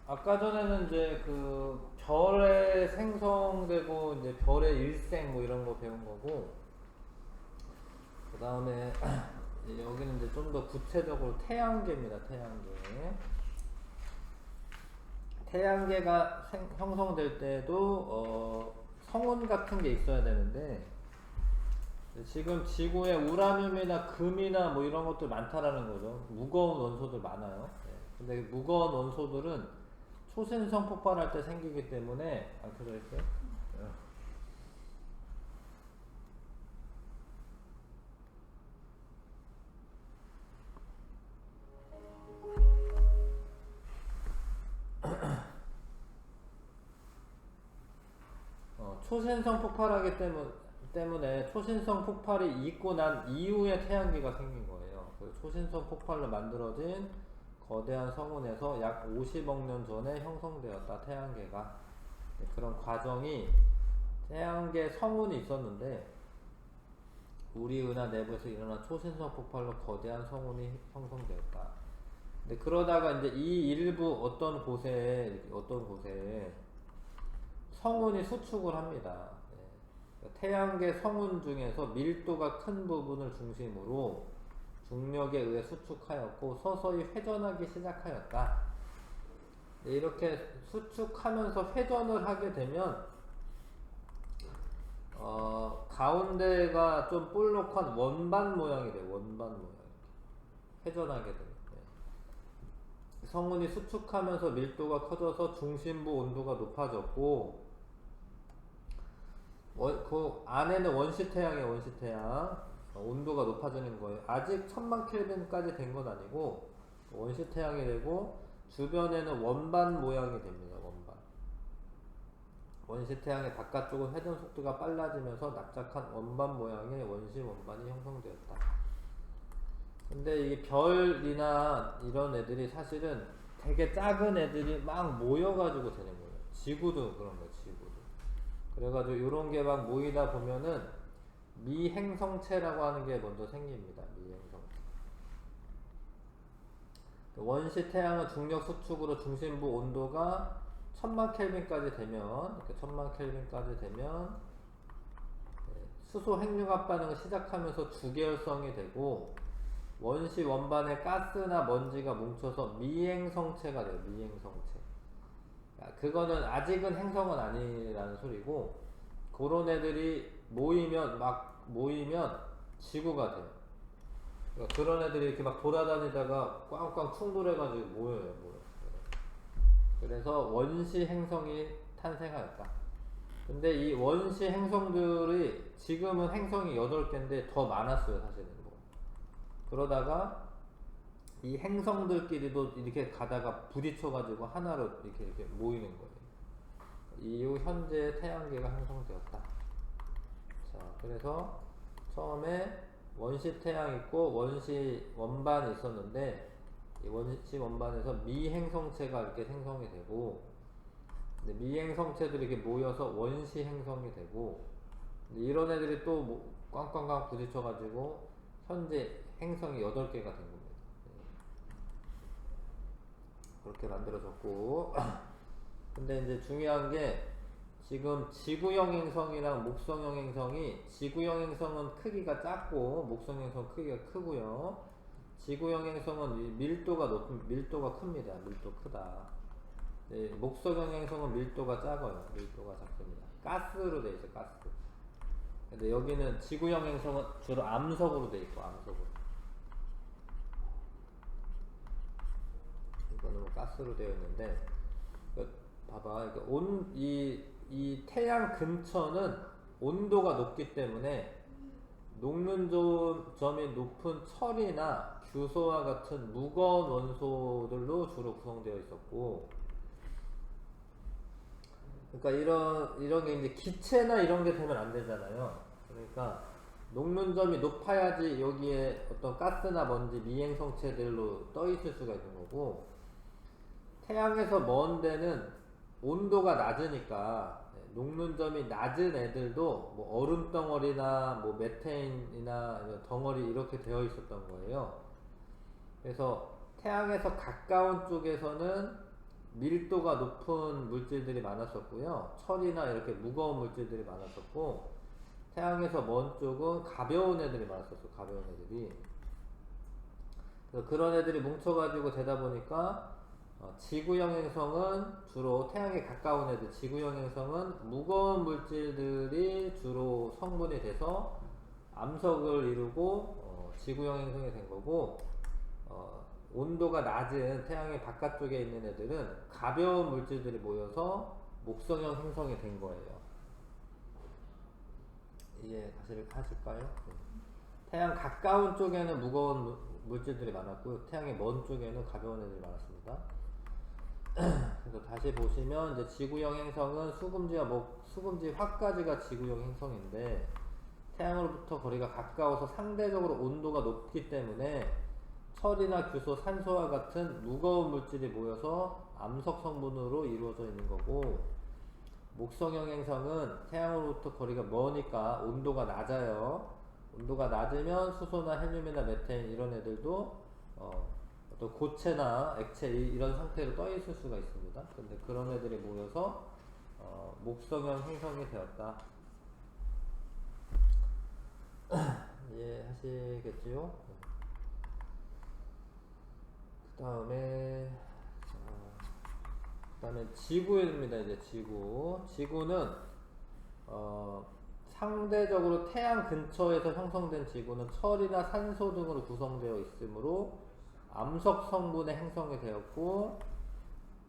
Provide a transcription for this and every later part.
아까 전에는 이제 그 별에 생성되고 이제 별의 일생 뭐 이런 거 배운 거고, 그 다음에 여기는 이제 좀 더 구체적으로 태양계입니다. 태양계. 태양계가 형성될 때도 성운 같은 게 있어야 되는데, 지금 지구에 우라늄이나 금이나 뭐 이런 것들 많다라는 거죠. 무거운 원소들 많아요. 예. 근데 무거운 원소들은 초신성 폭발할 때 생기기 때문에 안 켜져 있어요? 초신성 폭발하기 때문에 초신성 폭발이 있고 난 이후에 태양계가 생긴 거예요. 그 초신성 폭발로 만들어진 거대한 성운에서 약 50억 년 전에 형성되었다, 태양계가. 네, 그런 과정이 태양계 성운이 있었는데 우리 은하 내부에서 일어난 초신성 폭발로 거대한 성운이 형성되었다. 근데 그러다가 이제 이 일부 어떤 곳에 성운이 수축을 합니다. 네. 태양계 성운 중에서 밀도가 큰 부분을 중심으로 중력에 의해 수축하였고 서서히 회전하기 시작하였다. 네, 이렇게 수축하면서 회전을 하게 되면 가운데가 좀 볼록한 원반 모양이 돼요. 원반 모양. 회전하게 돼요. 네. 성운이 수축하면서 밀도가 커져서 중심부 온도가 높아졌고, 그 안에는 원시태양이에요. 원시태양. 온도가 높아지는 거예요. 아직 1000만 켈빈까지 된 건 아니고 원시태양이 되고 주변에는 원반 모양이 됩니다. 원반. 원시태양의 바깥쪽은 회전 속도가 빨라지면서 납작한 원반 모양의 원시 원반이 형성되었다. 근데 이게 별이나 이런 애들이 사실은 되게 작은 애들이 막 모여가지고 되는 거예요. 지구도 그런 거예요. 지구도. 그래가지고 이런 게 막 모이다 보면은 미행성체라고 하는 게 먼저 생깁니다. 미행성체. 원시 태양은 중력 수축으로 중심부 온도가 1000만 켈빈까지 되면, 이렇게 1000만 켈빈까지 되면 수소 핵융합 반응을 시작하면서 주계열성이 되고 원시 원반에 가스나 먼지가 뭉쳐서 미행성체가 돼요. 미행성체. 그거는 아직은 행성은 아니라는 소리고, 그런 애들이 모이면 지구가 돼요. 그러니까 그런 애들이 이렇게 막 돌아다니다가 꽝꽝 충돌해가지고 모여요. 그래서 원시 행성이 탄생하였다. 근데 이 원시 행성들이 지금은 행성이 8개인데 더 많았어요, 사실은. 뭐. 그러다가 이 행성들끼리도 이렇게 가다가 부딪혀가지고 하나로 이렇게 모이는 거예요. 이후 현재 태양계가 형성되었다. 자, 그래서 처음에 원시 태양 있고 원시 원반이 있었는데 이 원시 원반에서 미행성체가 이렇게 생성이 되고, 미행성체들이 이렇게 모여서 원시 행성이 되고, 이런 애들이 또 꽝꽝꽝 부딪혀가지고 현재 행성이 8개가 된 겁니다. 그렇게 만들어졌고 근데 이제 중요한 게 지금 지구형 행성이랑 목성형 행성이, 지구형 행성은 크기가 작고 목성형 행성은 크기가 크고요. 지구형 행성은 밀도가 큽니다. 밀도 크다. 네, 목성형 행성은 밀도가 작아요. 밀도가 작습니다. 가스로 되어 있어요. 가스. 근데 여기는 지구형 행성은 주로 암석으로 되어 있고, 암석으로. 이거는 뭐 가스로 되어 있는데, 봐봐. 이 태양 근처는 온도가 높기 때문에 녹는 점이 높은 철이나 규소와 같은 무거운 원소들로 주로 구성되어 있었고, 그러니까 이런 게 이제 기체나 이런 게 되면 안 되잖아요. 그러니까 녹는 점이 높아야지 여기에 어떤 가스나 먼지 미행성체들로 떠 있을 수가 있는 거고, 태양에서 먼 데는 온도가 낮으니까 녹는 점이 낮은 애들도 뭐 얼음 덩어리나 뭐 메테인이나 덩어리 이렇게 되어 있었던 거예요. 그래서 태양에서 가까운 쪽에서는 밀도가 높은 물질들이 많았었고요. 철이나 이렇게 무거운 물질들이 많았었고, 태양에서 먼 쪽은 가벼운 애들이 많았었어. 가벼운 애들이. 그래서 그런 애들이 뭉쳐가지고 되다 보니까 지구형 행성은 주로 태양에 가까운 애들, 지구형 행성은 무거운 물질들이 주로 성분이 돼서 암석을 이루고 지구형 행성이 된 거고, 온도가 낮은 태양의 바깥쪽에 있는 애들은 가벼운 물질들이 모여서 목성형 행성이 된 거예요. 이해 하실까요? 태양 가까운 쪽에는 무거운 물질들이 많았고요. 태양의 먼 쪽에는 가벼운 애들이 많았습니다. 그래서 다시 보시면 이제 지구형 행성은 수금지 화까지가 지구형 행성인데, 태양으로부터 거리가 가까워서 상대적으로 온도가 높기 때문에 철이나 규소, 산소와 같은 무거운 물질이 모여서 암석 성분으로 이루어져 있는 거고, 목성형 행성은 태양으로부터 거리가 머니까 온도가 낮아요. 온도가 낮으면 수소나 헬륨이나 메탄 이런 애들도 어떤 고체나 액체 이런 상태로 떠 있을 수가 있습니다. 근데 그런 애들이 모여서 목성형 행성이 되었다. 이해하시겠지요? 그 다음에 지구입니다. 이제 지구는 상대적으로 태양 근처에서 형성된 지구는 철이나 산소 등으로 구성되어 있으므로 암석 성분의 행성이 되었고,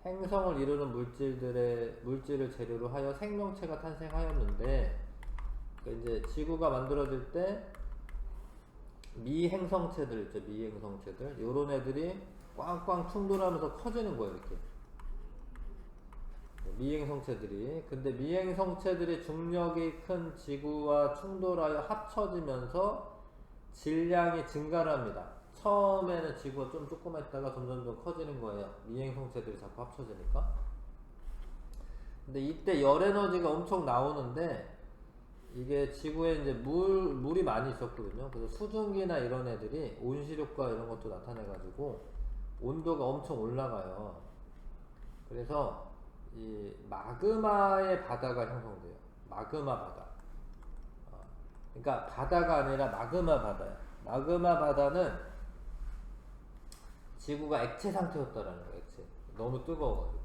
행성을 이루는 물질을 재료로 하여 생명체가 탄생하였는데, 이제 지구가 만들어질 때 미행성체들 있죠. 미행성체들 요런 애들이 꽝꽝 충돌하면서 커지는 거예요. 이렇게 미행성체들이. 근데 미행성체들이 중력이 큰 지구와 충돌하여 합쳐지면서 질량이 증가를 합니다. 처음에는 지구가 좀 조그맣다가 점점 커지는 거예요. 미행성체들이 자꾸 합쳐지니까. 근데 이때 열 에너지가 엄청 나오는데, 이게 지구에 이제 물이 많이 있었거든요. 그래서 수증기나 이런 애들이 온실효과 이런 것도 나타내가지고 온도가 엄청 올라가요. 그래서 이 마그마의 바다가 형성돼요. 마그마 바다. 그러니까 바다가 아니라 마그마 바다야. 마그마 바다는 지구가 액체 상태였다라는 거예요. 액체. 너무 뜨거워가지고.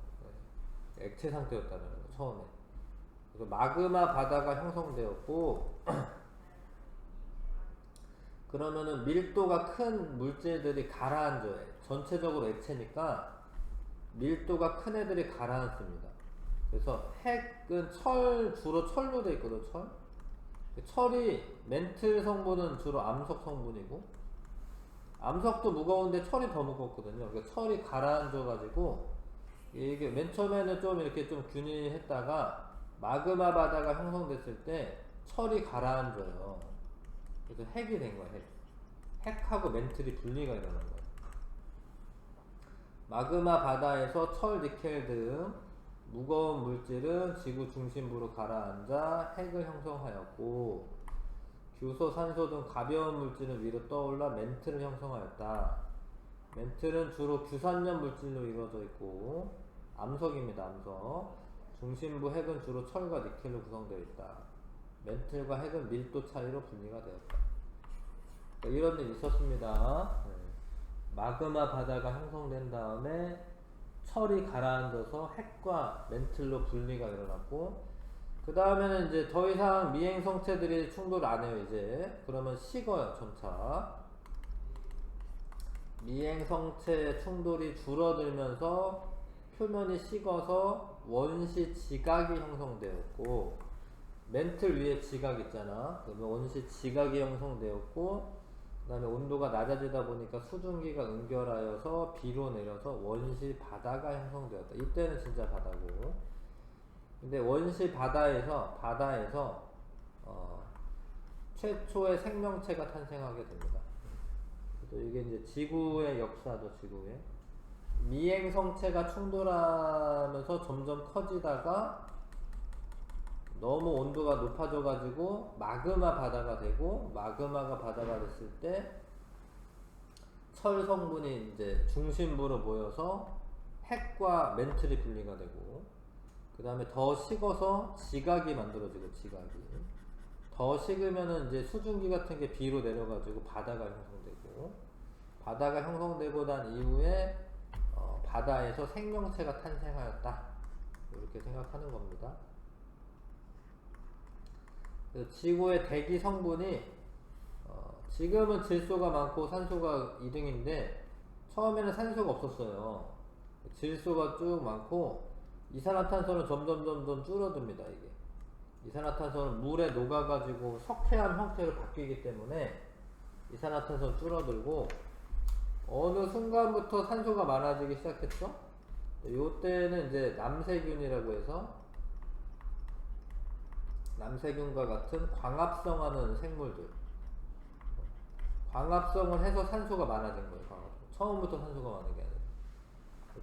액체 상태였다는 거예요. 처음에. 그래서 마그마 바다가 형성되었고, 그러면은 밀도가 큰 물질들이 가라앉아요. 전체적으로 액체니까 밀도가 큰 애들이 가라앉습니다. 그래서 핵은 주로 철로 되어 있거든. 철이 멘틀 성분은 주로 암석 성분이고, 암석도 무거운데 철이 더 무겁거든요. 그러니까 철이 가라앉아가지고, 이게 맨 처음에는 좀 이렇게 좀 균일히 했다가 마그마 바다가 형성됐을 때 철이 가라앉아요. 그래서 핵이 된 거야. 핵하고 멘틀이 분리가 일어난 거예요. 마그마 바다에서 철, 니켈 등 무거운 물질은 지구 중심부로 가라앉아 핵을 형성하였고, 규소, 산소 등 가벼운 물질은 위로 떠올라 멘틀을 형성하였다. 멘틀은 주로 규산염 물질로 이루어져 있고 암석입니다. 암석. 중심부 핵은 주로 철과 니켈로 구성되어 있다. 멘틀과 핵은 밀도 차이로 분리가 되었다. 이런 일이 있었습니다. 마그마 바다가 형성된 다음에 철이 가라앉아서 핵과 멘틀로 분리가 일어났고, 그 다음에는 이제 더 이상 미행성체들이 충돌 안 해요. 이제 그러면 식어요. 점차 미행성체 충돌이 줄어들면서 표면이 식어서 원시 지각이 형성되었고, 멘틀 위에 지각 있잖아. 그러면 원시 지각이 형성되었고, 그 다음에 온도가 낮아지다 보니까 수증기가 응결하여서 비로 내려서 원시 바다가 형성되었다. 이때는 진짜 바다고. 근데 원시 바다에서 최초의 생명체가 탄생하게 됩니다. 그래서 이게 이제 지구의 역사죠. 지구의 미행성체가 충돌하면서 점점 커지다가 너무 온도가 높아져 가지고 마그마 바다가 되고, 마그마가 바다가 됐을 때 철 성분이 이제 중심부로 모여서 핵과 멘틀이 분리가 되고, 그 다음에 더 식어서 지각이 만들어지고, 지각이. 더 식으면은 이제 수증기 같은 게 B로 내려가지고 바다가 형성되고, 바다가 형성되고 난 이후에 바다에서 생명체가 탄생하였다. 이렇게 생각하는 겁니다. 지구의 대기 성분이 지금은 질소가 많고 산소가 2등인데 처음에는 산소가 없었어요. 질소가 쭉 많고 이산화탄소는 점점 줄어듭니다. 이게 이산화탄소는 물에 녹아가지고 석회암 형태로 바뀌기 때문에 이산화탄소는 줄어들고 어느 순간부터 산소가 많아지기 시작했죠. 요때는 이제 남세균이라고 해서 남세균과 같은 광합성하는 생물들, 광합성을 해서 산소가 많아진 거예요. 처음부터 산소가 많은 게 아니라.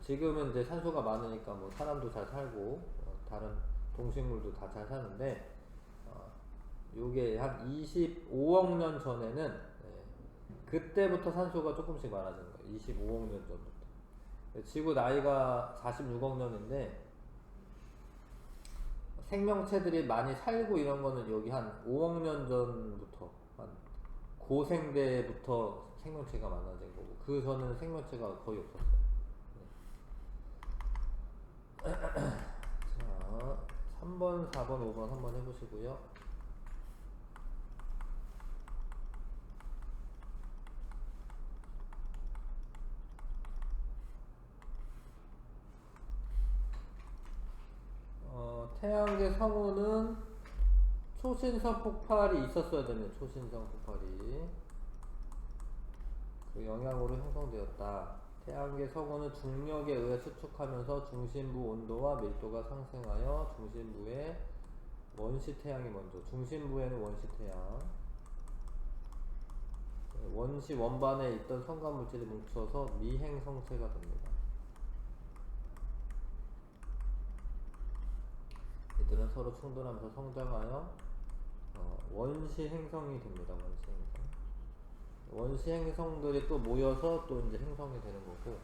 지금은 이제 산소가 많으니까 뭐 사람도 잘 살고 다른 동식물도 다 잘 사는데 요게 한 25억 년 전에는 그때부터 산소가 조금씩 많아진 거예요. 25억 년 전부터. 지구 나이가 46억 년인데 생명체들이 많이 살고 이런 거는 여기 한 5억 년 전부터 한 고생대부터 생명체가 많아진 거고 그 전에는 생명체가 거의 없었어요. 자, 3번, 4번, 5번 한번 해보시고요. 태양계 성운은 초신성 폭발이 있었어야 됩니다. 초신성 폭발이 그 영향으로 형성되었다. 태양계 성운은 중력에 의해 수축하면서 중심부 온도와 밀도가 상승하여 중심부에 원시 태양이 먼저, 중심부에는 원시 태양, 원시 원반에 있던 성간 물질이 뭉쳐서 미행 성체가 됩니다. 이들은 서로 충돌하면서 성장하여 원시 행성이 됩니다. 원시 행성. 원시 행성들이 또 모여서 또 이제 행성이 되는 거고,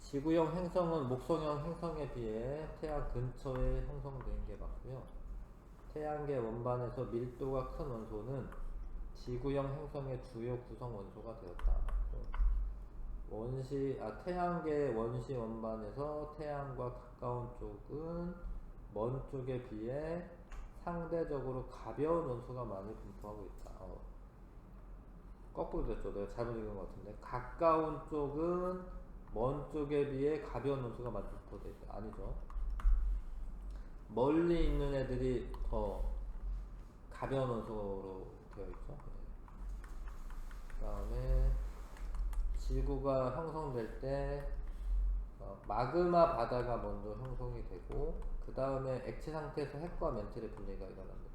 지구형 행성은 목성형 행성에 비해 태양 근처에 형성된 게 맞고요. 태양계 원반에서 밀도가 큰 원소는 지구형 행성의 주요 구성 원소가 되었다. 태양계 원시 원반에서 태양과 가까운 쪽은 먼 쪽에 비해 상대적으로 가벼운 원소가 많이 분포하고 있다. 거꾸로 됐죠. 내가 잘못 읽은 것 같은데. 가까운 쪽은 먼 쪽에 비해 가벼운 원소가 많이 분포되어 있다. 아니죠. 멀리 있는 애들이 더 가벼운 원소로 되어 있죠. 그 다음에 지구가 형성될 때 마그마 바다가 먼저 형성이 되고 그 다음에 액체 상태에서 핵과 멘틀의 분리가 일어납니다.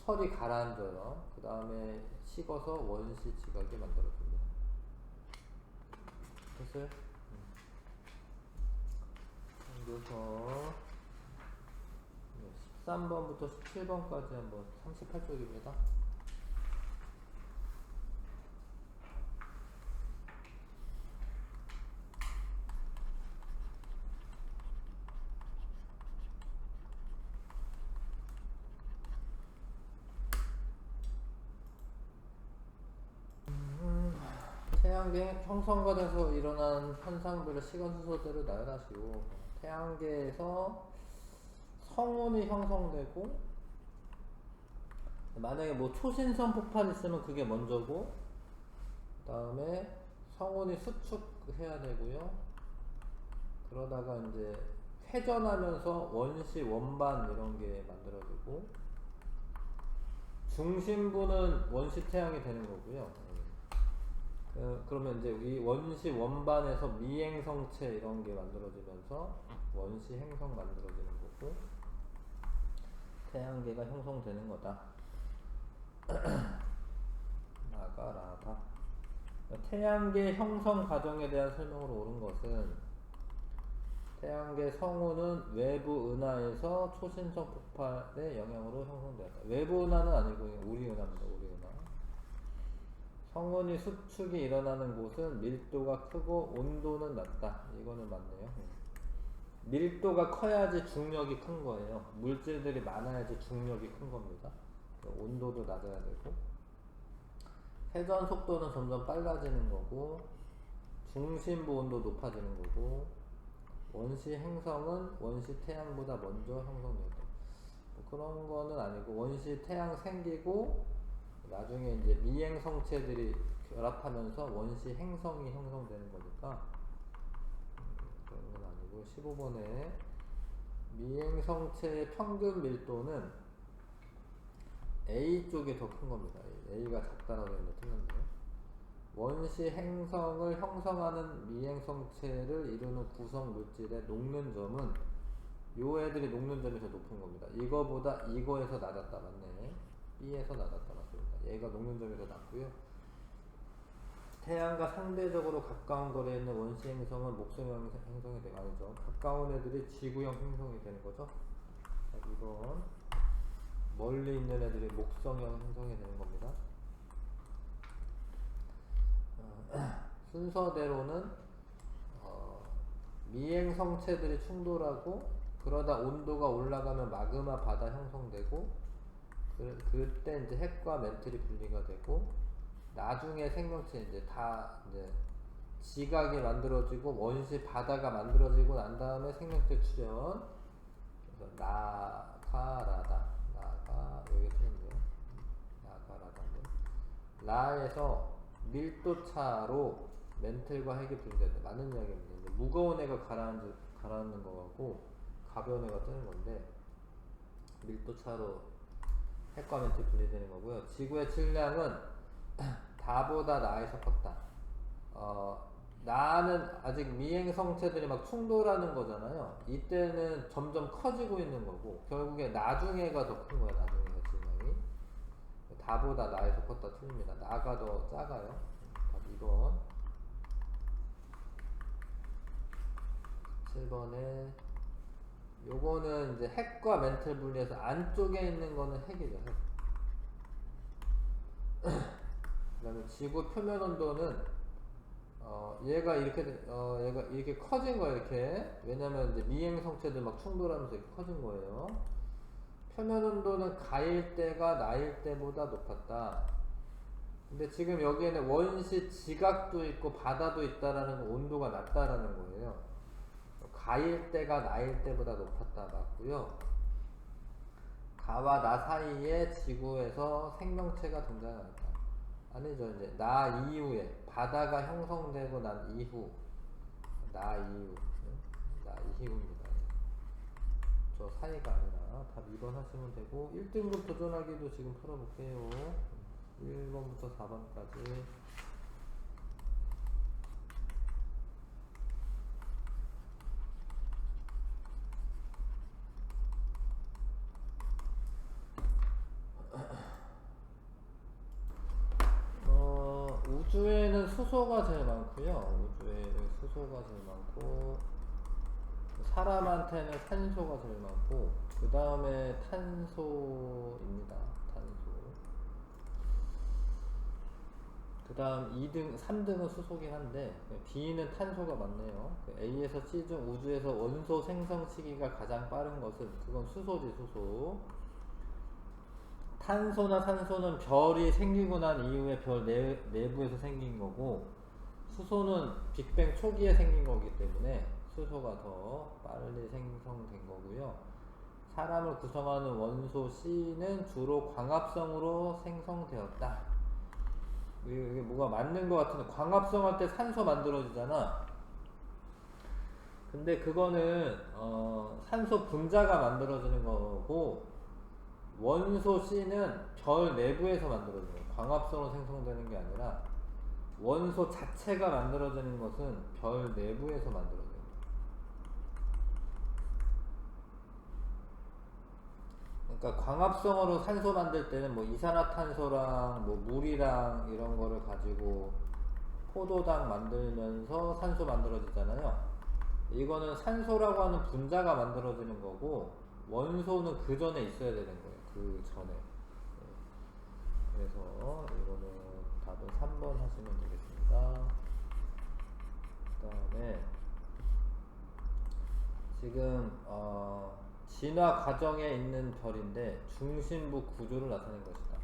철이 가라앉아요. 그 다음에 식어서 원시 지각이 만들어집니다. 됐어요? 그래서 13번부터 17번까지 한번 38쪽입니다. 태양계 형성관에서 일어난 현상들을 시간 순서대로 나열하시고 태양계에서 성운이 형성되고 만약에 뭐 초신성 폭발이 있으면 그게 먼저고 그 다음에 성운이 수축해야 되고요. 그러다가 이제 회전하면서 원시 원반 이런 게 만들어지고 중심부는 원시 태양이 되는 거고요. 그러면 이제 이 원시 원반에서 미행성체 이런 게 만들어지면서 원시 행성 만들어지는 거고 태양계가 형성되는 거다. 나가라다. 태양계 형성 과정에 대한 설명으로 옳은 것은 태양계 성운은 외부 은하에서 초신성 폭발의 영향으로 형성되었다. 외부 은하는 아니고 우리 은하입니다. 우리 은하. 성운이 수축이 일어나는 곳은 밀도가 크고 온도는 낮다. 이거는 맞네요. 밀도가 커야지 중력이 큰 거예요. 물질들이 많아야지 중력이 큰 겁니다. 온도도 낮아야 되고, 회전 속도는 점점 빨라지는 거고, 중심부 온도 높아지는 거고, 원시 행성은 원시 태양보다 먼저 형성되고, 뭐 그런 거는 아니고, 원시 태양 생기고 나중에 이제 미행 성체들이 결합하면서 원시 행성이 형성되는 거니까 그런 건 아니고. 15번에 미행 성체의 평균 밀도는 A 쪽이 더 큰 겁니다. A가 작다라고 했는데 틀렸네요. 원시 행성을 형성하는 미행 성체를 이루는 구성 물질의 녹는 점은 요 애들이 녹는 점이 더 높은 겁니다. 이거보다 이거에서 낮았다. 맞네. B에서 낮았다. 맞습니다. 얘가 녹는 점이 더 낮고요. 태양과 상대적으로 가까운 거리에 있는 원시 행성은 목성형 행성이 되고, 아니죠. 가까운 애들이 지구형 행성이 되는 거죠. 이건 멀리 있는 애들이 목성형 행성이 되는 겁니다. 순서대로는 미행 성체들이 충돌하고, 그러다 온도가 올라가면 마그마 바다 형성되고, 그때 이제 핵과 멘틀이 분리가 되고, 나중에 생명체 이제 다 이제 지각이 만들어지고 원시 바다가 만들어지고 난 다음에 생명체 출현. 그래서 나가라다. 여기 틀렸네요. 나가라다인데, 라에서 밀도 차로 멘틀과 핵이 분리되다. 맞는 이야기입니다. 무거운 애가 가라앉는 거고 가벼운 애가 뜨는 건데, 밀도 차로 핵과 멘틀이 분리되는 거고요. 지구의 질량은 다보다 나에서 컸다. 나는 아직 미행 성체들이 막 충돌하는 거잖아요. 이때는 점점 커지고 있는 거고, 결국에 나중에가 더 큰 거야. 나중에가 질량이. 다보다 나에서 컸다. 틀립니다. 나가 더 작아요. 답 2번. 7번에 요거는 이제 핵과 멘틀 분리해서 안쪽에 있는 거는 핵이죠. 핵. 그 다음에 지구 표면 온도는 얘가 이렇게 커진 거예요. 이렇게. 왜냐면 이제 미행 성체들 막 충돌하면서 이렇게 커진 거예요. 표면 온도는 가일 때가 나일 때보다 높았다. 근데 지금 여기에는 원시 지각도 있고 바다도 있다라는 거, 온도가 낮다라는 거예요. 가일 때가 나일 때보다 높았다 맞고요. 가와 나 사이에 지구에서 생명체가 등장한다. 아니죠. 이제 나 이후에 바다가 형성되고 난 이후, 나 이후입니다. 저 사이가 아니라. 답 2번 하시면 되고, 1등급 도전하기도 지금 풀어볼게요. 1번부터 4번까지. 우주에는 수소가 제일 많고요. 우주에는 수소가 제일 많고, 사람한테는 산소가 제일 많고, 그 다음에 탄소입니다. 탄소. 그 다음 3등은 수소긴 한데, B는 탄소가 많네요. A에서 C 중 우주에서 원소 생성 시기가 가장 빠른 것은, 그건 수소지, 수소. 탄소나 산소는 별이 생기고 난 이후에 별 내부에서 생긴 거고, 수소는 빅뱅 초기에 생긴 거기 때문에 수소가 더 빨리 생성된 거고요. 사람을 구성하는 원소 C는 주로 광합성으로 생성되었다. 이게 뭐가 맞는 것 같은데, 광합성 할 때 산소 만들어지잖아. 근데 그거는 산소 분자가 만들어지는 거고, 원소 C는 별 내부에서 만들어지는 거예요. 광합성으로 생성되는 게 아니라 원소 자체가 만들어지는 것은 별 내부에서 만들어져요. 그러니까 광합성으로 산소 만들 때는 뭐 이산화탄소랑 뭐 물이랑 이런 거를 가지고 포도당 만들면서 산소 만들어지잖아요. 이거는 산소라고 하는 분자가 만들어지는 거고, 원소는 그 전에 있어야 되는 거예요. 그 전에. 그래서 이거는 답은 3번 하시면 되겠습니다. 그 다음에 지금 진화 과정에 있는 별인데 중심부 구조를 나타낸 것이다.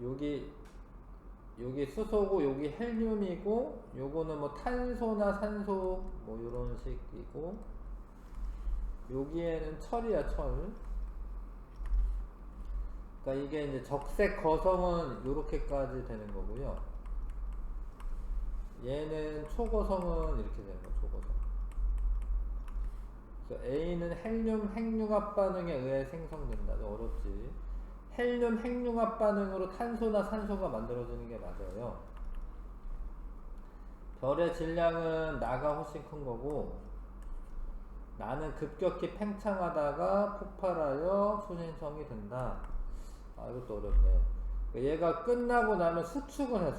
여기 수소고 여기 헬륨이고 요거는 뭐 탄소나 산소 뭐 요런 식이고 여기에는 철이야 철. 그러니까 이게 이제 적색 거성은 요렇게까지 되는 거고요. 얘는 초거성은 이렇게 되는 거죠. 초거성. 그래서 A는 헬륨 핵융합 반응에 의해 생성된다. 어렵지. 헬륨 핵융합 반응으로 탄소나 산소가 만들어지는 게 맞아요. 별의 질량은 나가 훨씬 큰 거고 나는 급격히 팽창하다가 폭발하여 초신성이 된다. 아 이것도 어렵네. 얘가 끝나고 나면 수축을 해.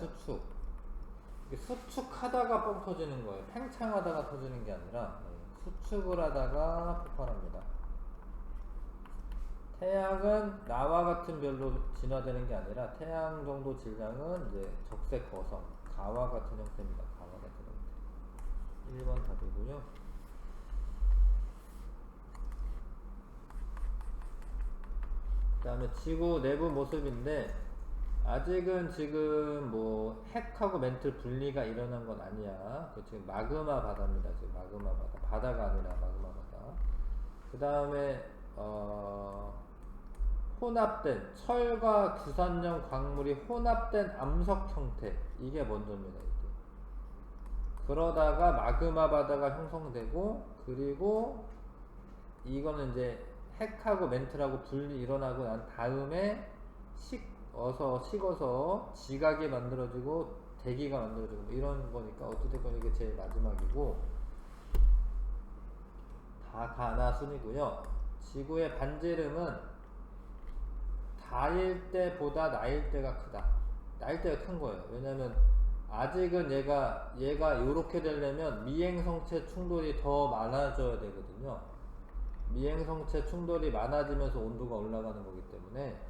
수축하다가 뻥 터지는 거예요. 팽창하다가 터지는 게 아니라 수축을 하다가 폭발합니다. 태양은 나와 같은 별로 진화되는 게 아니라 태양 정도 질량은 이제 적색 거성, 가와 같은 형태입니다. 가와 같은 형태. 1번 답이고요. 그 다음에 지구 내부 모습인데 아직은 지금 뭐 핵하고 멘틀 분리가 일어난 건 아니야. 그 지금 마그마 바다입니다. 지금 마그마 바다. 바다가 아니라 마그마 바다. 그 다음에 혼합된 철과 구산형 광물이 혼합된 암석 형태. 이게 먼저입니다. 이게. 그러다가 마그마 바다가 형성되고 그리고 이거는 이제 핵하고 멘틀하고 분리 일어나고 난 다음에 식어서 지각이 만들어지고 대기가 만들어지고 뭐 이런 거니까 어찌됐건 이게 제일 마지막이고 다 가나 순이고요. 지구의 반지름은 다일 때보다 나일 때가 크다. 나일 때가 큰 거예요. 왜냐면 아직은 얘가 요렇게 되려면 미행성체 충돌이 더 많아져야 되거든요. 미행성체 충돌이 많아지면서 온도가 올라가는 거기 때문에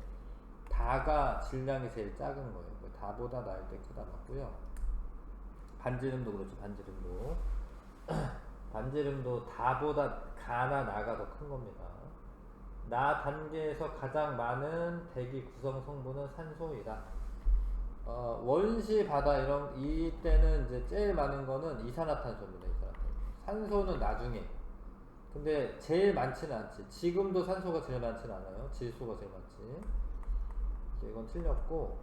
다가 질량이 제일 작은 거예요. 다보다 나일 때 크다 맞고요. 반지름도 그렇죠. 반지름도 다보다 가나 나가 더 큰 겁니다. 나 단계에서 가장 많은 대기 구성 성분은 산소이다. 원시 바다 이때는 이제 제일 많은 거는 이산화탄소입니다. 산소는 나중에. 근데 제일 많지는 않지. 지금도 산소가 제일 많지는 않아요. 질소가 제일 많지. 이건 틀렸고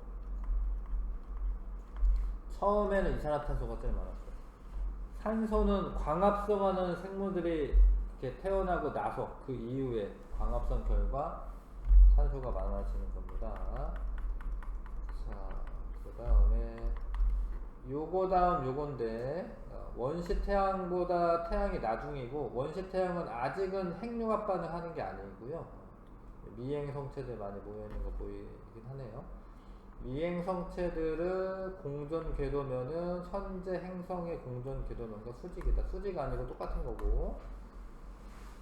처음에는 이산화탄소가 제일 많았어요. 산소는 광합성하는 생물들이 이렇게 태어나고 나서 그 이후에 광합성 결과 산소가 많아지는 겁니다. 자, 그 다음에 요거 다음 요건데 원시 태양보다 태양이 나중이고 원시 태양은 아직은 핵융합 반응하는 게 아니고요. 미행 성체들 많이 모여있는 거 보이긴 하네요. 미행 성체들은 공전 궤도면은 현재 행성의 공전 궤도면과 수직이다. 수직이 아니고 똑같은 거고.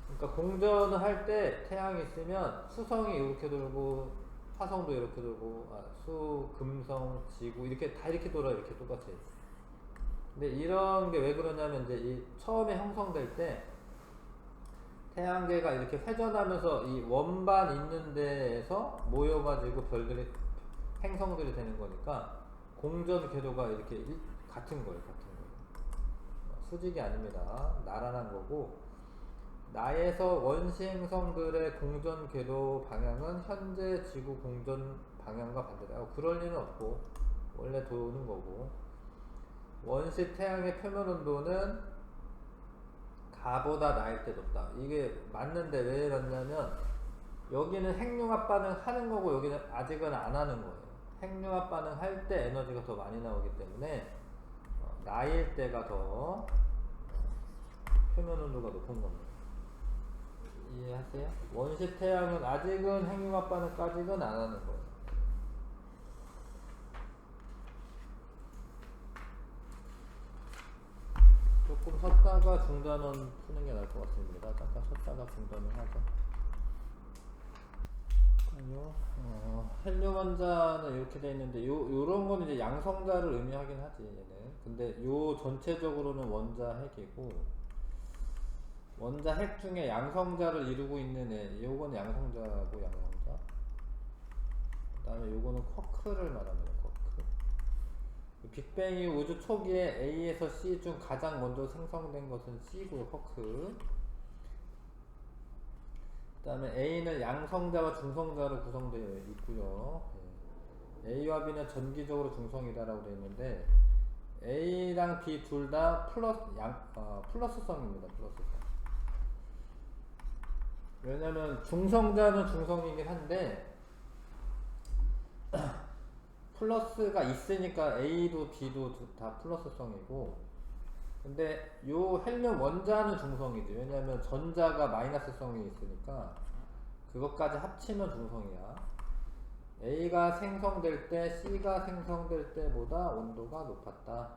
그러니까 공전을 할 때 태양이 있으면 수성이 이렇게 돌고 화성도 이렇게 돌고 수, 금성, 지구 이렇게 다 이렇게 돌아 이렇게 똑같이. 근데 이런 게 왜 그러냐면 이제 이 처음에 형성될 때 태양계가 이렇게 회전하면서 이 원반 있는 데에서 모여가지고 별들이 행성들이 되는 거니까 공전 궤도가 이렇게 같은 거예요. 수직이 아닙니다. 나란한 거고 나에서 원시 행성들의 공전 궤도 방향은 현재 지구 공전 방향과 반대다. 그럴 리는 없고 원래 도는 거고 원시 태양의 표면 온도는 가보다 나일 때 높다. 이게 맞는데 왜 맞냐면 여기는 핵융합 반응 하는 거고 여기는 아직은 안 하는 거예요. 핵융합 반응 할 때 에너지가 더 많이 나오기 때문에 나일 때가 더 표면 온도가 높은 겁니다. 이해하세요? 원시 태양은 아직은 핵융합 반응까지는 안 하는 거예요. 조금 쉬었다가 중단원 푸는 게 나을 것 같습니다. 잠깐 쉬었다가 중단을 하죠. 아니요. 헬륨 원자는 이렇게 돼 있는데 요런 거는 이제 양성자를 의미하긴 하지 얘는. 근데 요 전체적으로는 원자 핵이고 원자 핵 중에 양성자를 이루고 있는 애, 요거는 양성자고 양성자. 그 다음에 요거는 쿼크를 말합니다. 쿼크. 빅뱅 이후 우주 초기에 A에서 C 중 가장 먼저 생성된 것은 C고요. 쿼크. 그 다음에 A는 양성자와 중성자로 구성되어 있고요. A와 B는 전기적으로 중성이다라고 되어 있는데 A랑 B 둘 다 플러스성입니다. 플러스성. 왜냐면 중성자는 중성이긴 한데 플러스가 있으니까 A도 B도 다 플러스성이고, 근데 요 헬륨 원자는 중성이지. 왜냐면 전자가 마이너스성이 있으니까 그것까지 합치면 중성이야. A가 생성될 때 C가 생성될 때보다 온도가 높았다.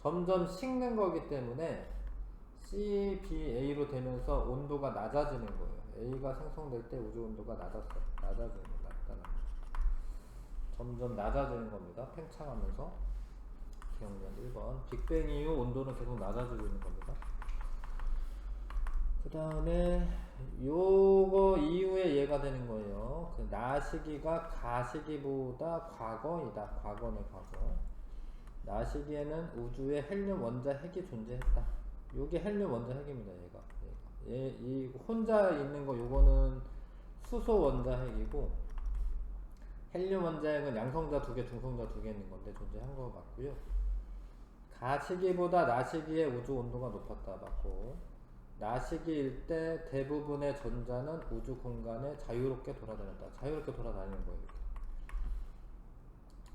점점 식는 거기 때문에 C, B, A로 되면서 온도가 낮아지는 거예요. A가 생성될 때 우주 온도가 낮아지는 거다. 점점 낮아지는 겁니다. 팽창하면서. 기억력 1번. 빅뱅 이후 온도는 계속 낮아지고 있는 겁니다. 그 다음에 요거 이후에 얘가 되는 거예요. 그 나 시기가 가 시기보다 과거이다. 과거네, 과거. 나 시기에는 우주에 헬륨 원자 핵이 존재했다. 요게 헬륨 원자 핵입니다. 이 혼자 있는 거 요거는 수소 원자 핵이고, 헬륨 원자 핵은 양성자 2개, 중성자 2개 있는 건데 존재한 거 맞고요. 가 시기보다 나 시기에 우주 온도가 높았다 맞고, 나 시기일 때 대부분의 전자는 우주 공간에 자유롭게 돌아다녔다. 자유롭게 돌아다니는 거예요. 이렇게.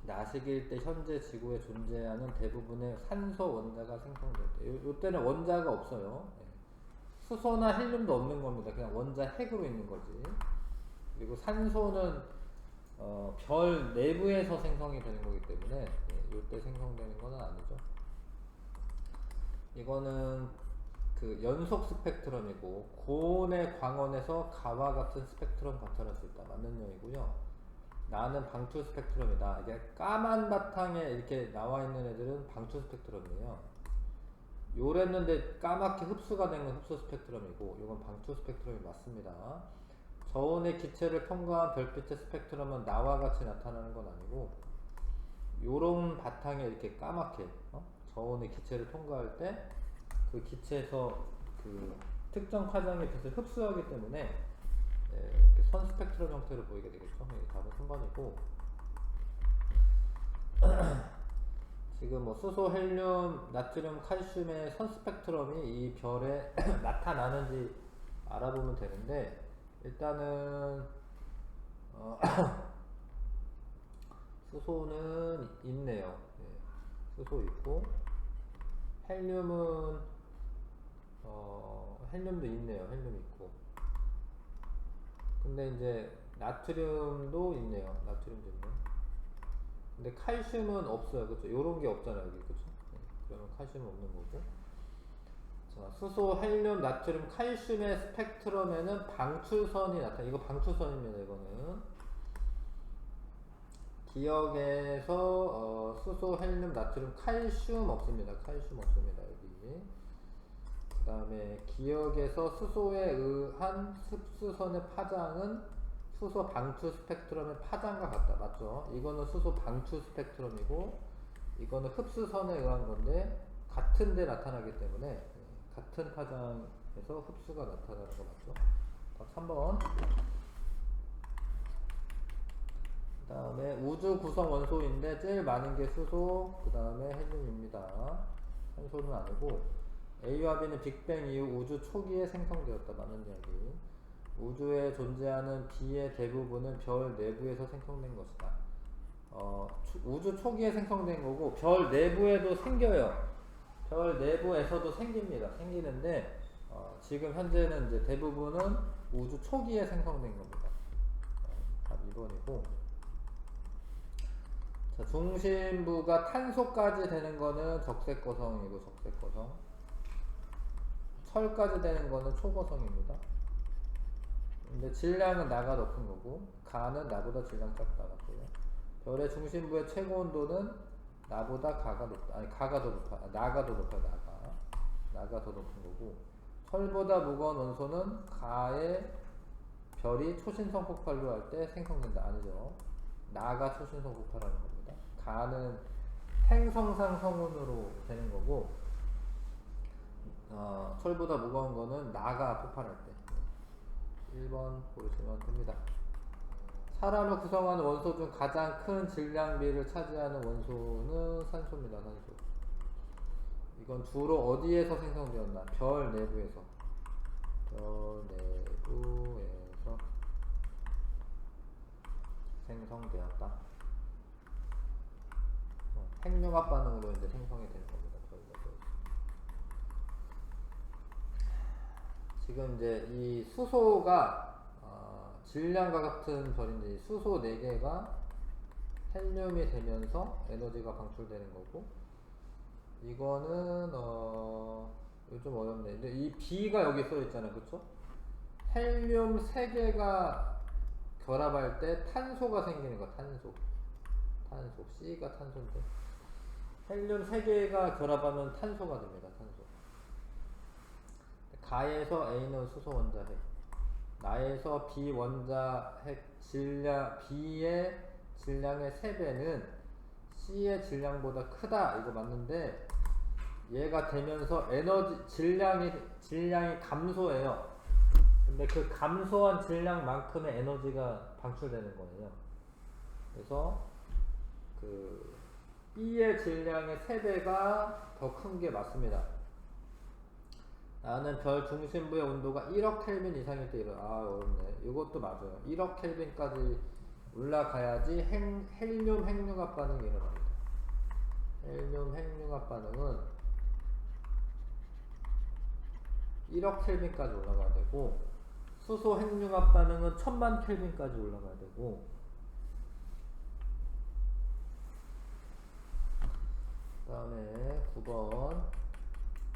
나 시기일 때 현재 지구에 존재하는 대부분의 산소 원자가 생성될 때, 요때는 원자가 없어요. 수소나 헬륨도 없는 겁니다. 그냥 원자 핵으로 있는 거지. 그리고 산소는 별 내부에서 생성이 되는 거기 때문에 요때 생성되는 건 아니죠. 이거는 그 연속 스펙트럼이고, 고온의 광원에서 가와 같은 스펙트럼 관찰할 수 있다. 맞는 얘기고요. 나는 방출 스펙트럼이다. 이게 까만 바탕에 이렇게 나와 있는 애들은 방출 스펙트럼이에요. 요랬는데 까맣게 흡수가 된 건 흡수 스펙트럼이고, 이건 방출 스펙트럼이 맞습니다. 저온의 기체를 통과한 별빛의 스펙트럼은 나와 같이 나타나는 건 아니고, 요런 바탕에 이렇게 까맣게 저온의 기체를 통과할 때 그 기체에서 그 특정 파장의 빛을 흡수하기 때문에 이렇게 선 스펙트럼 형태로 보이게 되겠죠. 답은 3번이고, 지금 뭐 수소, 헬륨, 나트륨, 칼슘의 선 스펙트럼이 이 별에 나타나는지 알아보면 되는데, 일단은 수소는 있네요. 수소 있고, 헬륨은 헬륨도 있네요. 헬륨 있고. 근데 이제 나트륨도 있네요. 나트륨도 있네. 근데 칼슘은 없어요. 그쵸? 요런 게 없잖아요. 여기. 그쵸? 그러면 칼슘은 없는 거고. 자, 수소, 헬륨, 나트륨, 칼슘의 스펙트럼에는 방출선이 나타나. 이거 방출선입니다. 이거는. 기억에서 수소, 헬륨, 나트륨, 칼슘 없습니다. 칼슘 없습니다. 여기. 그 다음에 기억에서 수소에 의한 흡수선의 파장은 수소 방출 스펙트럼의 파장과 같다. 맞죠? 이거는 수소 방출 스펙트럼이고, 이거는 흡수선에 의한 건데 같은 데 나타나기 때문에 같은 파장에서 흡수가 나타나는 거 맞죠? 3번. 그 다음에 우주 구성 원소인데 제일 많은 게 수소, 그 다음에 헬륨입니다. 산소는 아니고, A와 B는 빅뱅 이후 우주 초기에 생성되었다. 맞는 이야기. 우주에 존재하는 B의 대부분은 별 내부에서 생성된 것이다. 우주 초기에 생성된 거고, 별 내부에도 생겨요. 별 내부에서도 생깁니다. 생기는데 지금 현재는 이제 대부분은 우주 초기에 생성된 겁니다. 답 2번이고, 자, 중심부가 탄소까지 되는 거는 적색거성이고, 적색거성. 철까지 되는 거는 초거성입니다. 근데 질량은 나가 높은 거고, 가는 나보다 질량 작다 같고요. 별의 중심부의 최고 온도는 나보다 가가 높다. 아니, 가가 더 높아. 나가 더 높아. 나가 더 높은 거고, 철보다 무거운 원소는 가의 별이 초신성 폭발로 할 때 생성된다. 아니죠. 나가 초신성 폭발하는 겁니다. 가는 행성상 성운으로 되는 거고, 철보다 무거운 거는 나가 폭발할 때. 1번 보시면 됩니다. 사람을 구성하는 원소 중 가장 큰 질량비를 차지하는 원소는 산소입니다. 산소. 이건 주로 어디에서 생성되었나? 별 내부에서. 별 내부에서 생성되었다. 핵융합 반응으로 이제 생성이 되는 겁니다. 별 내부에서. 지금 이제 이 수소가 질량과 같은 별인데 수소 4개가 헬륨이 되면서 에너지가 방출되는 거고, 이거는 이거 좀 어렵네. 근데 이 B가 여기 써 있잖아요, 그쵸? 헬륨 3개가 결합할 때 탄소가 생기는 거. 탄소 C가 탄소인데 헬륨 3개가 결합하면 탄소가 됩니다. 탄소. 가에서 A는 수소 원자핵, 나에서 B 원자핵 B의 질량의 3배는 C의 질량보다 크다. 이거 맞는데 얘가 되면서 에너지 질량이 감소해요. 근데 그 감소한 질량만큼의 에너지가 방출되는 거예요. 그래서 그 B의 질량의 3배가 더 큰 게 맞습니다. 나는 별 중심부의 온도가 1억 켈빈 이상일 때 어렵네. 이것도 맞아요. 1억 켈빈까지 올라가야지 헬륨 핵융합 반응이 일어납니다. 헬륨 핵융합 반응은 1억 켈빈까지 올라가야 되고, 수소 핵융합 반응은 1000만 켈빈까지 올라가야 되고, 그 다음에 9번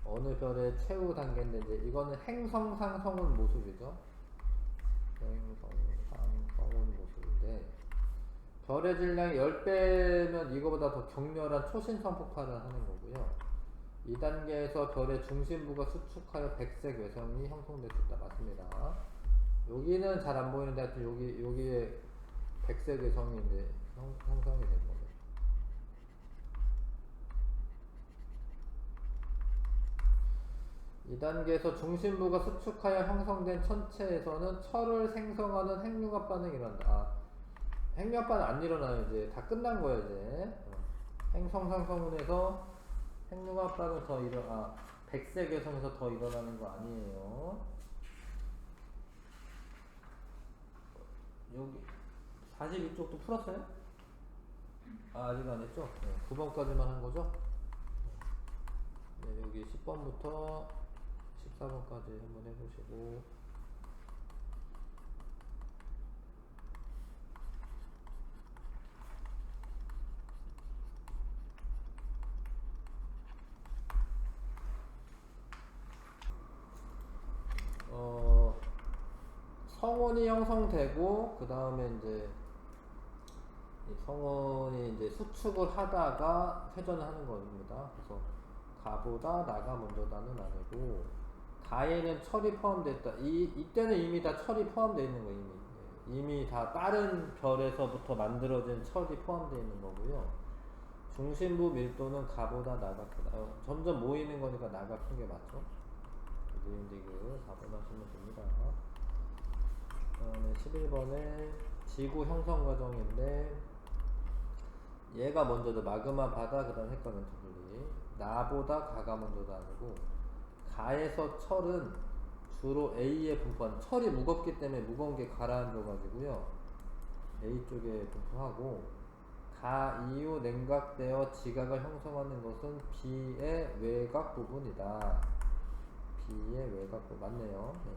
어느 별의 최후 단계인데, 이제 이거는 행성상 성운 모습이죠. 행성상 성운 모습인데, 별의 질량이 10배면 이거보다 더 격렬한 초신성 폭발을 하는 거고요. 이 단계에서 별의 중심부가 수축하여 백색 외성이 형성될 수 있다. 맞습니다. 여기는 잘 안 보이는데 하여튼 여기에 백색 외성이 이제 형성이 되는 거예요. 이 단계에서 중심부가 수축하여 형성된 천체에서는 철을 생성하는 핵융합 반응이 일어난다. 핵융합 반응 안 일어나요. 이제 다 끝난 거예요. 이제 행성상 성운에서 핵융합 반응 백색 외성에서 더 일어나는 거 아니에요. 여기 42쪽도 풀었어요? 아직 안 했죠? 9번까지만 한 거죠? 네, 여기 10번부터 14번까지 한번 해보시고, 성운이 형성되고, 그 다음에 이제 이 성운이 이제 수축을 하다가 회전을 하는 겁니다. 그래서 가보다 나가 먼저다는 아니고, 가에는 철이 포함되어 있다. 이때는 이미 다 철이 포함되어 있는 거예요. 이미 다 다른 별에서부터 만들어진 철이 포함되어 있는 거고요. 중심부 밀도는 가보다 나가 크다. 점점 모이는 거니까 나가 큰 게 맞죠? 니은디그 4번 하시면 됩니다. 그 다음에 11번에 지구 형성 과정인데, 얘가 먼저죠. 마그마 바다, 그 다음 핵과 멘트 분리. 나보다 가가 먼저다 아니고, 가에서 철은 주로 A에 분포한, 철이 무겁기 때문에 무거운 게 가라앉아 가지고요, A 쪽에 분포하고, 가 이후 냉각되어 지각을 형성하는 것은 B의 외곽 부분이다. B의 외곽 부분 맞네요. 네.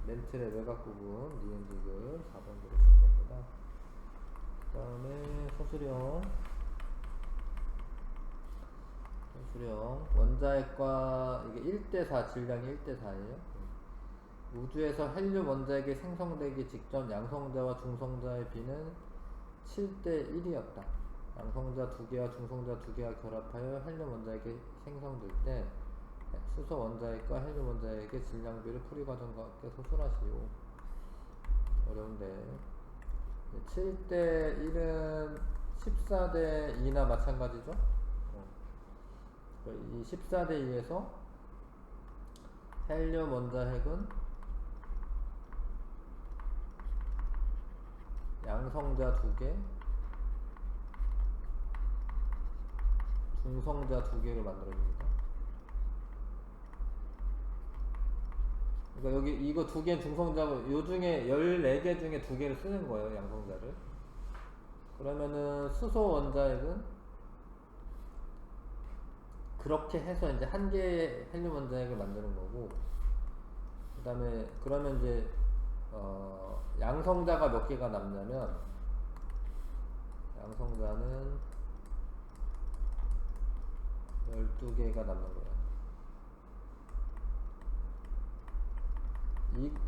멘틀의 외곽 부분, 니은디귿 4번 들으신 겁니다. 그 다음에 소수령 원자핵과 이게 1대4, 질량이 1대4예요. 우주에서 헬륨 원자핵이 생성되기 직전 양성자와 중성자의 비는 7대1이었다. 양성자 2개와 중성자 2개가 결합하여 헬륨 원자핵이 생성될 때 수소 원자핵과 헬륨 원자핵의 질량비를 풀이 과정과 함께 소술하시오. 어려운데 7대 1은 14대 2나 마찬가지죠. 이 14대 2에서 헬륨 원자핵은 양성자 2개, 중성자 2개를 만들어줍니다. 그러니까 여기 이거 2개는 중성자고 요 중에 14개 중에 2개를 쓰는 거예요, 양성자를. 그러면은 수소 원자핵은 그렇게 해서 이제 한 개의 헬륨 원자핵을 만드는 거고, 그 다음에 그러면 이제 양성자가 몇 개가 남냐면 양성자는 12개가 남는 거예요.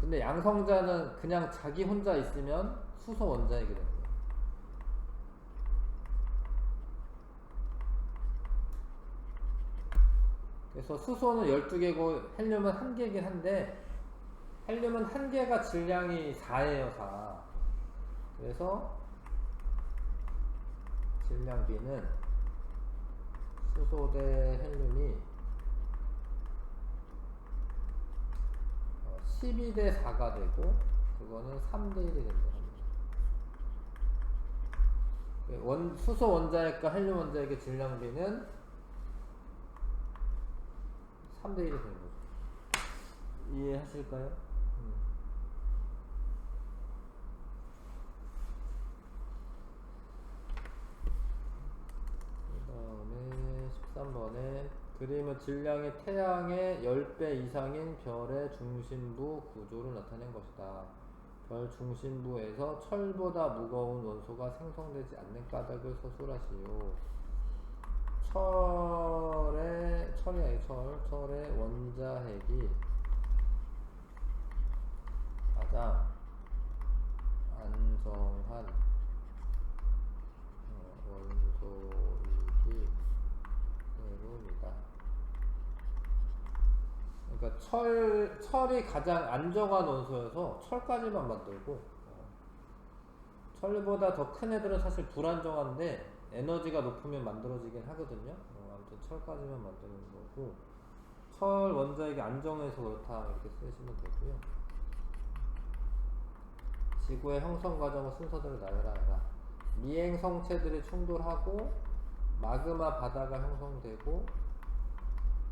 근데 양성자는 그냥 자기 혼자 있으면 수소 원자핵이 되는 거예요. 그래서 수소는 12개고 헬륨은 1개긴 한데, 헬륨은 1개가 질량이 4예요, 4. 그래서 질량비는 수소 대 헬륨이 12대 4가 되고, 그거는 3대 1이 된다. 수소 원자핵과 헬륨 원자핵의 질량비는 3대 1이 되는 거죠. 이해하실까요? 그 다음에 13번에 그림은 질량이 태양의 10배 이상인 별의 중심부 구조를 나타낸 것이다. 별 중심부에서 철보다 무거운 원소가 생성되지 않는 까닭을 서술하시오. 철의 원자핵이 가장 안정한 원소이기 때문이다. 그러니까 철이 가장 안정한 원소여서 철까지만 만들고, 철보다 더 큰 애들은 사실 불안정한데 에너지가 높으면 만들어지긴 하거든요. 아무튼 철까지만 만드는 거고, 철 원자핵이 안정해서 그렇다 이렇게 쓰시면 되고요. 지구의 형성 과정의 순서대로 나열하 해라. 미행 성체들이 충돌하고 마그마 바다가 형성되고,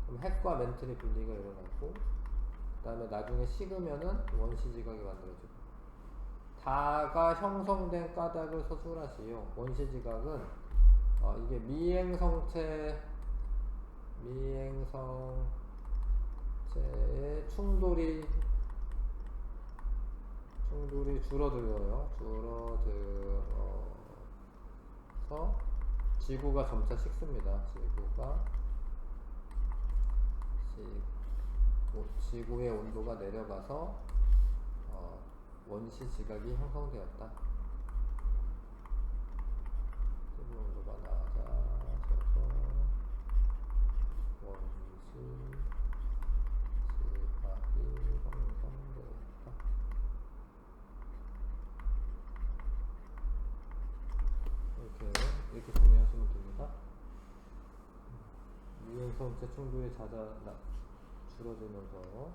그럼 핵과 멘틀이 분리가 일어나고, 그 다음에 나중에 식으면은 원시 지각이 만들어지고, 다가 형성된 까닭을 서술하시오. 원시 지각은 이게 미행성체의 충돌이 줄어들어요. 줄어들어서 지구가 점차 식습니다. 지구의 온도가 내려가서 원시 지각이 형성되었다. 지구 온도가 낮아져서 원시 지각이 형성되었다. 이렇게 정리하시면 됩니다. 미행성체 충돌이 줄어들면서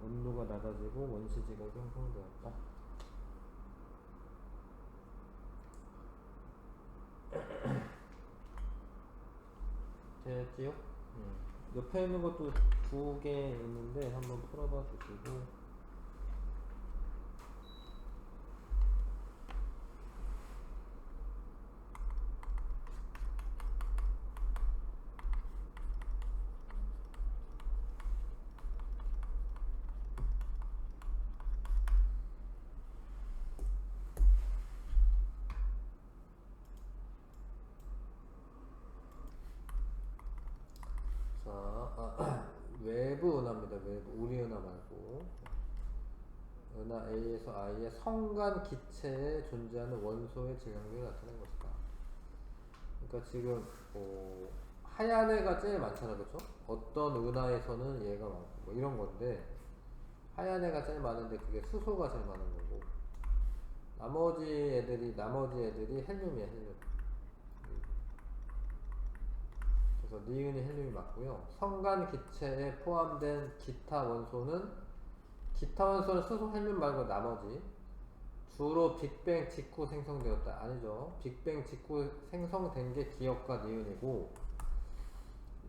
온도가 낮아지고 원시 지각이 형성되었다. 됐지요? 옆에 있는 것도 2개 있는데 한번 풀어봐 주시고, 외부 은하입니다. 외부 우리 은하 말고 은하 A에서 I의 성간 기체에 존재하는 원소의 질량비를 나타낸 것이다. 그러니까 지금 하얀 애가 제일 많잖아, 그쵸? 어떤 은하에서는 얘가 많고 뭐 이런 건데 하얀 애가 제일 많은데 그게 수소가 제일 많은 거고 나머지 애들이 헬륨이야, 헬륨. 그래서 니은이 헬륨이 맞고요. 성간 기체에 포함된 기타 원소는 수소, 헬륨 말고 나머지 주로 빅뱅 직후 생성되었다. 아니죠. 빅뱅 직후 생성된 게 기역과 니은이고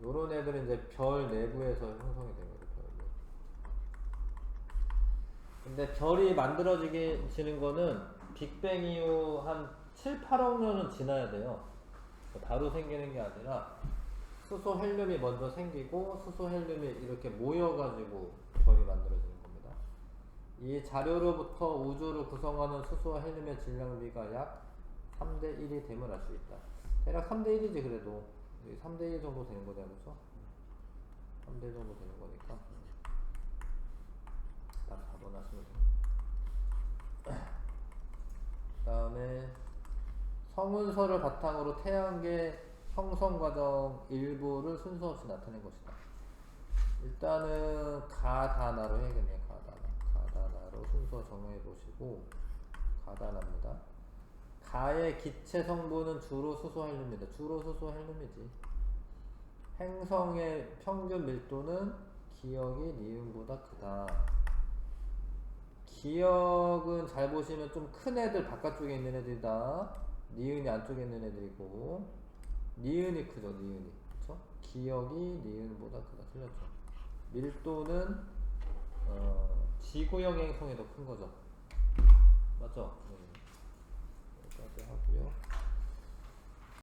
요런 애들은 이제 별 내부에서 형성이 된 거죠. 별 내부. 근데 별이 만들어지는 거는 빅뱅 이후 한 7, 8억 년은 지나야 돼요. 바로 생기는 게 아니라 수소 헬륨이 먼저 생기고 수소 헬륨이 이렇게 모여가지고 별이 만들어지는 겁니다. 이 자료로부터 우주를 구성하는 수소 헬륨의 질량비가 약 3대 1이 됨을 알 수 있다. 대략 3대 1이지 그래도 3대 1 정도 되는 거잖아, 그렇죠? 3대 1 정도 되는 거니까 다 잡아놨으면 됩니다. 그 다음에 성운서를 바탕으로 태양계 형성 과정 일부를 순서 없이 나타낸 것이다. 일단은 가다나로 해야겠네요. 가다나로 순서 정해 보시고 가다나입니다. 가의 기체 성분은 주로 수소 헬륨입니다. 주로 수소 헬륨이지. 행성의 평균 밀도는 기역이 니은보다 크다. 기역은 잘 보시면 좀 큰 애들 바깥쪽에 있는 애들이다. 니은이 안쪽에 있는 애들이고 니은이 크죠. 니은이. 그쵸? 기역이 니은보다 크다. 틀렸죠. 밀도는 지구형 행성이 더 큰 거죠. 맞죠? 여기까지 하고요.